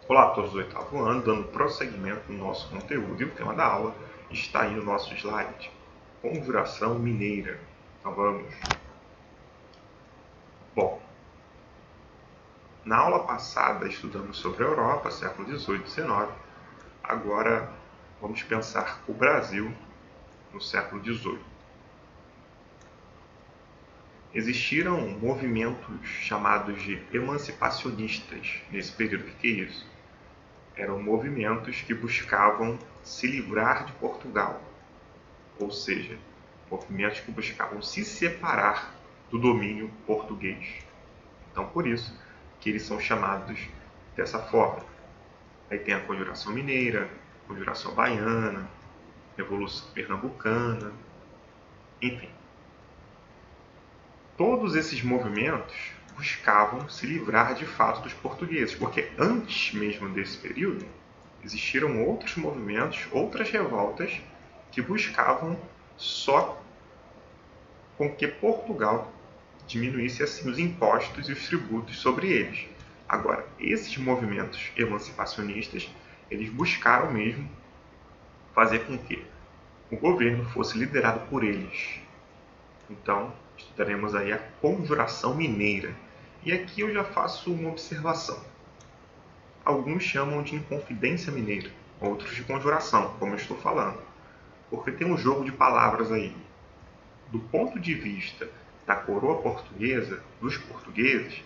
Olá a todos do oitavo ano, dando prosseguimento no nosso conteúdo, e o tema da aula está aí no nosso slide: Conjuração Mineira. Então vamos. Bom, na aula passada estudamos sobre a Europa, século XVIII e XIX. Agora vamos pensar o Brasil no século XVIII. Existiram movimentos chamados de emancipacionistas nesse período. O que é isso? Eram movimentos que buscavam se livrar de Portugal, ou seja, movimentos que buscavam se separar do domínio português. Então, por isso que eles são chamados dessa forma. Aí tem a Conjuração Mineira, Conjuração Baiana, Revolução Pernambucana, enfim. Todos esses movimentos buscavam se livrar de fato dos portugueses, porque antes mesmo desse período existiram outros movimentos, outras revoltas que buscavam só com que Portugal diminuísse assim os impostos e os tributos sobre eles. Agora, esses movimentos emancipacionistas, eles buscaram mesmo fazer com que o governo fosse liderado por eles. Então, estudaremos aí a Conjuração Mineira. E aqui eu já faço uma observação. Alguns chamam de Inconfidência Mineira, outros de Conjuração, como eu estou falando. Porque tem um jogo de palavras aí. Do ponto de vista da coroa portuguesa, dos portugueses,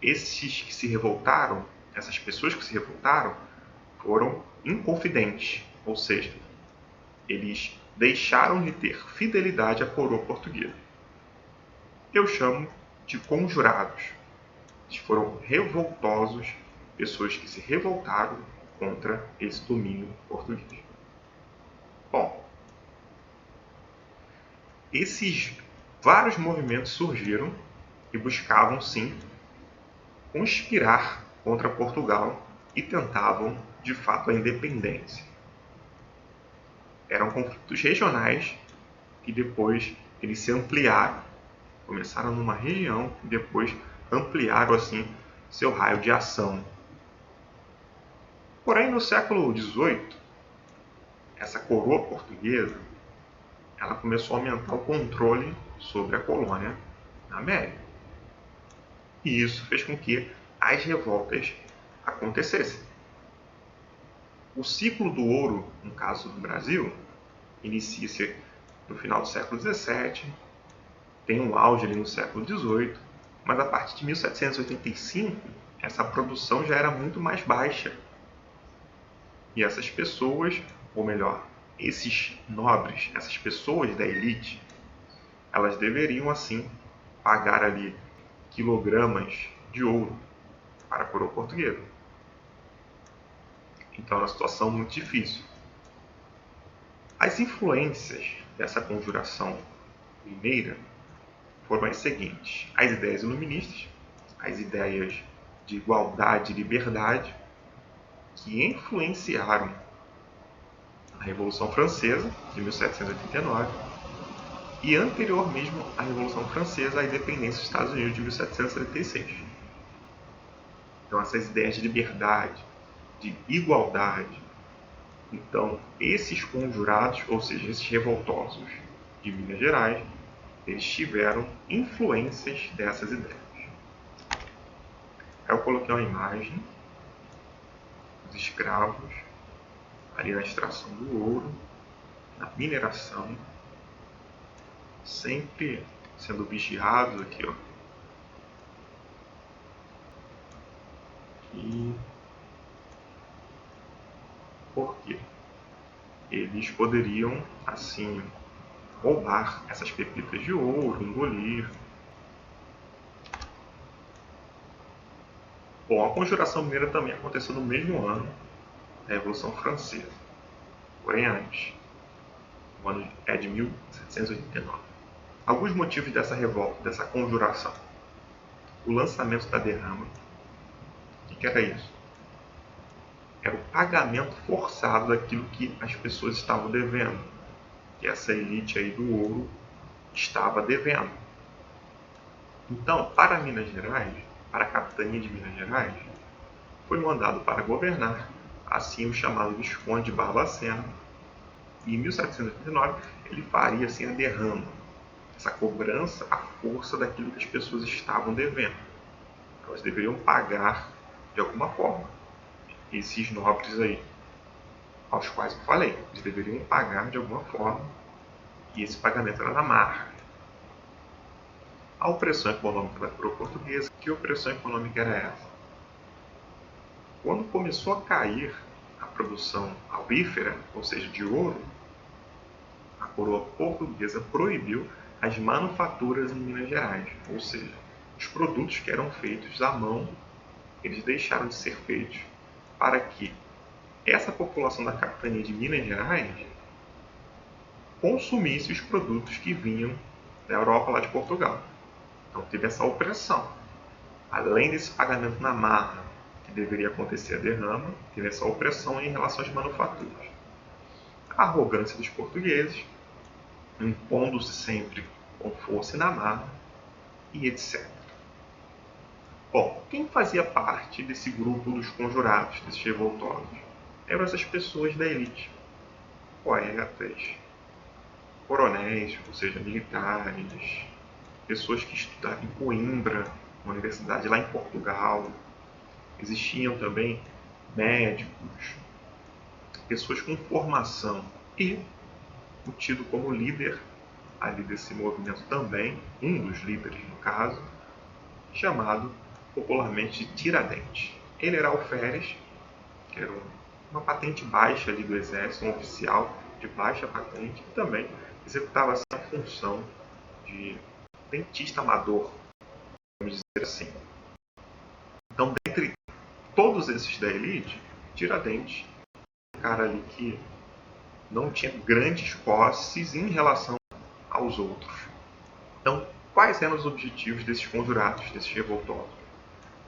esses que se revoltaram, essas pessoas que se revoltaram, foram inconfidentes, ou seja, eles deixaram de ter fidelidade à coroa portuguesa. Eu chamo de conjurados. Eles foram revoltosos, pessoas que se revoltaram contra esse domínio português. Bom, esses vários movimentos surgiram e buscavam, sim, conspirar contra Portugal e tentavam, de fato, a independência. Eram conflitos regionais e depois eles se ampliaram. Começaram numa região e depois ampliaram, assim, seu raio de ação. Porém, no século XVIII, essa coroa portuguesa ela começou a aumentar o controle sobre a colônia na América. E isso fez com que as revoltas acontecessem. O ciclo do ouro, no caso do Brasil, inicia-se no final do século XVII, tem um auge ali no século XVIII, mas a partir de 1785, essa produção já era muito mais baixa. E essas pessoas, ou melhor, esses nobres, essas pessoas da elite, elas deveriam assim pagar ali quilogramas de ouro para a coroa portuguesa. Então é uma situação muito difícil. As influências dessa conjuração mineira foram as seguintes: as ideias iluministas, as ideias de igualdade e liberdade, que influenciaram a Revolução Francesa, de 1789, e anterior mesmo à Revolução Francesa, a independência dos Estados Unidos, de 1776. Então, essas ideias de liberdade, de igualdade. Então, esses conjurados, ou seja, esses revoltosos de Minas Gerais, eles tiveram influências dessas ideias. Aí eu coloquei uma imagem dos escravos ali na extração do ouro, na mineração, sempre sendo vigiados aqui, ó. E por quê? Eles poderiam, assim, roubar essas pepitas de ouro, engolir. Bom, a Conjuração Mineira também aconteceu no mesmo ano da Revolução Francesa, porém antes. O ano é de 1789. Alguns motivos dessa revolta, dessa conjuração. O lançamento da derrama. O que era isso? Era o pagamento forçado daquilo que as pessoas estavam devendo, que essa elite aí do ouro estava devendo. Então, para Minas Gerais, para a capitania de Minas Gerais, foi mandado para governar, assim o chamado Visconde de Barbacena, e em 1789 ele faria assim a derrama, essa cobrança à força daquilo que as pessoas estavam devendo. Elas deveriam pagar de alguma forma. Esses nobres aí, aos quais eu falei, eles deveriam pagar de alguma forma, e esse pagamento era na marra. A opressão econômica da coroa portuguesa, que opressão econômica era essa? Quando começou a cair a produção aurífera, ou seja, de ouro, a coroa portuguesa proibiu as manufaturas em Minas Gerais, ou seja, os produtos que eram feitos à mão, eles deixaram de ser feitos para que essa população da capitania de Minas Gerais consumisse os produtos que vinham da Europa, lá de Portugal. Então teve essa opressão. Além desse pagamento na marra, que deveria acontecer a derrama, teve essa opressão em relação às manufaturas. A arrogância dos portugueses, impondo-se sempre com força e na marra, e etc. Bom, quem fazia parte desse grupo dos conjurados, desses revoltosos? Eram essas pessoas da elite, poetas, coronéis, ou seja, militares, pessoas que estudavam em Coimbra, uma universidade lá em Portugal. Existiam também médicos, pessoas com formação e o tido como líder ali desse movimento também, um dos líderes no caso, chamado popularmente de Tiradentes. Ele era alferes, que era uma patente baixa ali do exército, um oficial de baixa patente, que também executava essa função de dentista amador, vamos dizer assim. Então, dentre todos esses da elite, Tiradentes, um cara ali que não tinha grandes posses em relação aos outros. Então, quais eram os objetivos desses conjurados, desses revoltosos?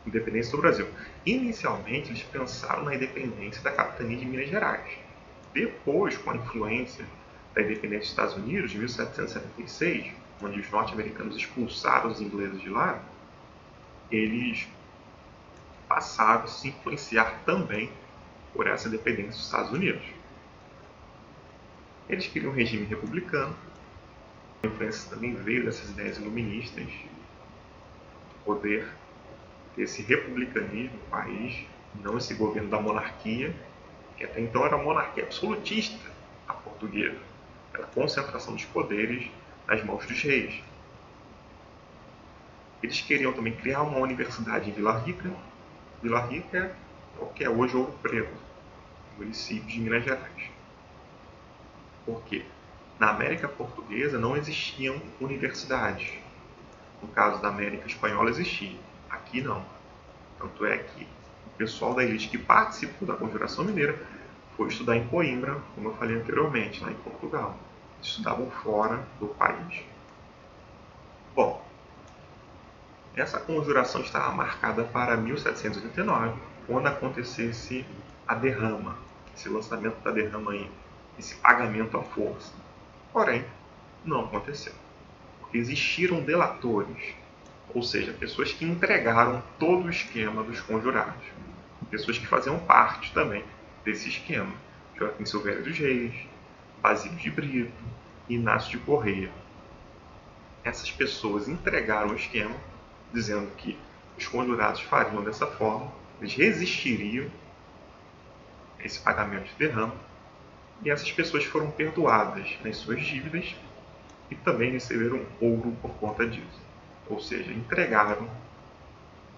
Independência do Brasil. Inicialmente, eles pensaram na independência da capitania de Minas Gerais. Depois, com a influência da independência dos Estados Unidos, de 1776, onde os norte-americanos expulsaram os ingleses de lá, eles passaram a se influenciar também por essa independência dos Estados Unidos. Eles queriam um regime republicano. A influência também veio dessas ideias iluministas, poder ter esse republicanismo no país, não esse governo da monarquia, que até então era uma monarquia absolutista, a portuguesa. Era a concentração dos poderes nas mãos dos reis. Eles queriam também criar uma universidade em Vila Rica. Vila Rica é o que é hoje Ouro Preto, município de Minas Gerais. Por quê? Na América Portuguesa não existiam universidades. No caso da América Espanhola existia. Aqui não. Tanto é que o pessoal da elite que participou da Conjuração Mineira foi estudar em Coimbra, como eu falei anteriormente, lá em Portugal. Eles estudavam fora do país. Bom, essa conjuração estava marcada para 1789, quando acontecesse a derrama, esse lançamento da derrama aí, esse pagamento à força. Porém, não aconteceu, porque existiram delatores, ou seja, pessoas que entregaram todo o esquema dos conjurados, pessoas que faziam parte também desse esquema. Joaquim Silvério dos Reis, Basílio de Brito, Inácio de Correia. Essas pessoas entregaram o esquema, dizendo que os conjurados fariam dessa forma, eles resistiriam a esse pagamento de derrama, e essas pessoas foram perdoadas nas suas dívidas e também receberam ouro por conta disso. Ou seja, entregaram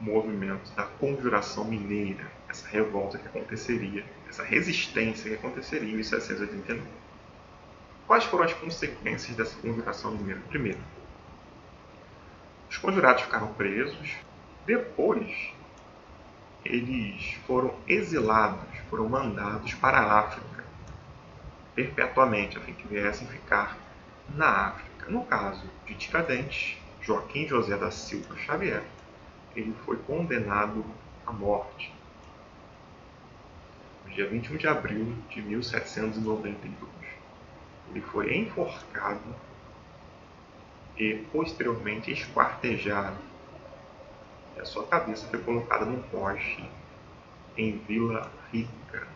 o movimento da Conjuração Mineira, essa revolta que aconteceria, essa resistência que aconteceria em 1789. Quais foram as consequências dessa Conjuração Mineira? Primeiro, os conjurados ficaram presos. Depois, eles foram exilados, foram mandados para a África, perpetuamente, a fim que viessem ficar na África. No caso de Tiradentes, Joaquim José da Silva Xavier, ele foi condenado à morte no dia 21 de abril de 1792. Ele foi enforcado e posteriormente esquartejado. E a sua cabeça foi colocada num poste em Vila Rica.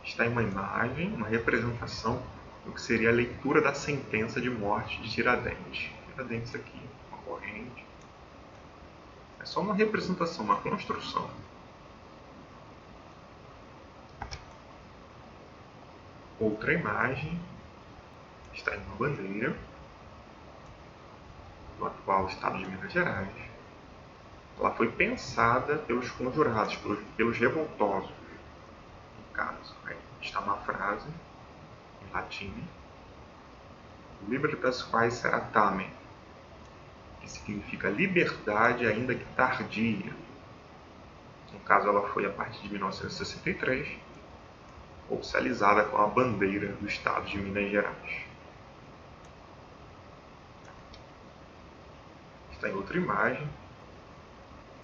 Está em uma imagem, uma representação do que seria a leitura da sentença de morte de Tiradentes. Tiradentes aqui, uma corrente. É só uma representação, uma construção. Outra imagem está em uma bandeira do atual estado de Minas Gerais. Ela foi pensada pelos conjurados, pelos revoltosos. No caso, está uma frase em latim: Libertas quae sera tamen, que significa liberdade ainda que tardia. No caso, ela foi a partir de 1963, oficializada com a bandeira do estado de Minas Gerais. Está em outra imagem,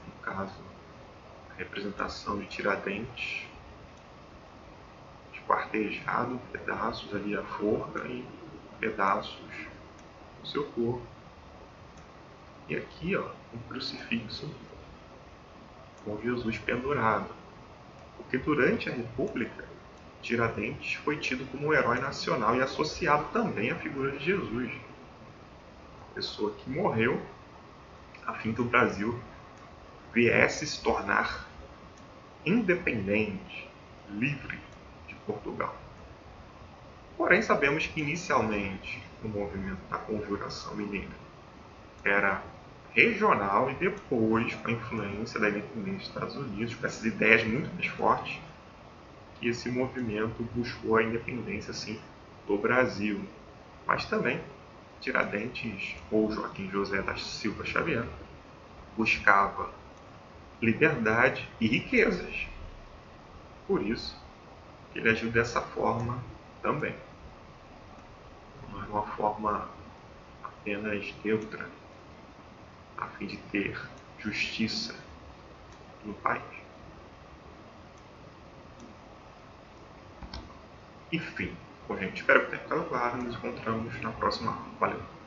no caso, a representação de Tiradentes, esquartejado, pedaços ali a forca e pedaços do seu corpo. E aqui, um crucifixo com Jesus pendurado. Porque durante a República, Tiradentes foi tido como um herói nacional e associado também à figura de Jesus. Uma pessoa que morreu a fim que o Brasil viesse se tornar independente, livre de Portugal. Porém, sabemos que inicialmente o movimento da Conjuração Mineira era regional e depois, com a influência da independência dos Estados Unidos, com essas ideias muito mais fortes, que esse movimento buscou a independência, sim, do Brasil. Mas também Tiradentes, ou Joaquim José da Silva Xavier, buscava liberdade e riquezas. Por isso, ele agiu dessa forma também. Não era uma forma apenas neutra, a fim de ter justiça no país. Enfim, bom, gente, espero que tenha ficado claro. Nos encontramos na próxima aula. Valeu!